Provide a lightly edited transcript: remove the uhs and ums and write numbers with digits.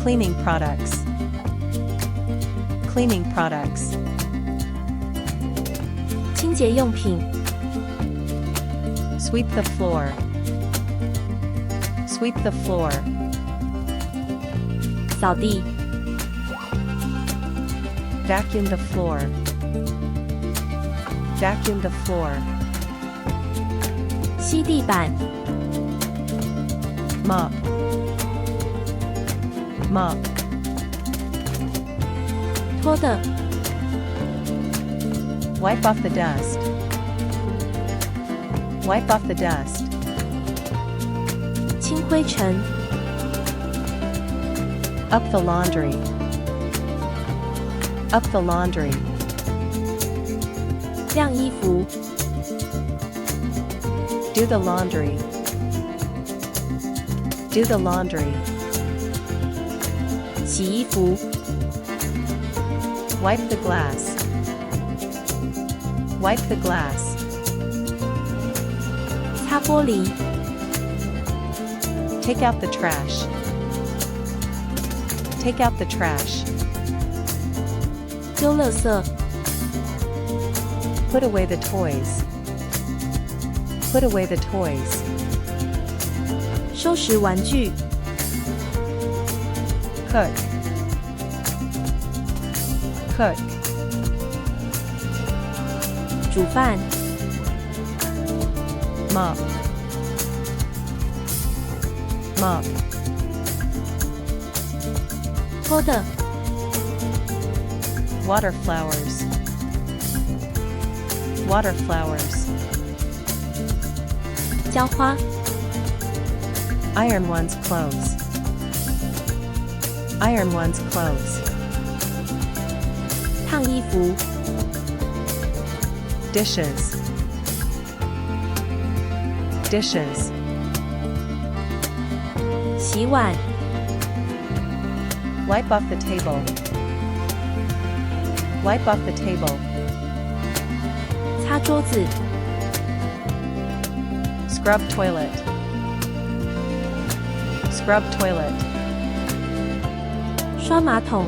Cleaning products. Cleaning products. 清洁用品 Sweep the floor. Sweep the floor. 扫地 Vacuum the floor. Vacuum the floor. 吸地板 Mop. Mop. 拖的 Wipe off the dust. Wipe off the dust. 清灰尘 Up the laundry. Up the laundry. 晾衣服 Do the laundry. Do the laundry. 洗衣服 Wipe the glass. Wipe the glass. 擦玻璃 Take out the trash. Take out the trash. 丢垃圾 Put away the toys. Put away the toys. 收拾玩具 Cook. Cook. 煮饭 Mop. Mop. 拖的 Water flowers. Water flowers. 浇花 Iron one's clothes. Iron one's clothes. 烫衣服 Dishes. Dishes. 洗碗 Wipe off the table. Wipe off the table. 擦桌子 Scrub toilet. Scrub toilet. 刷马桶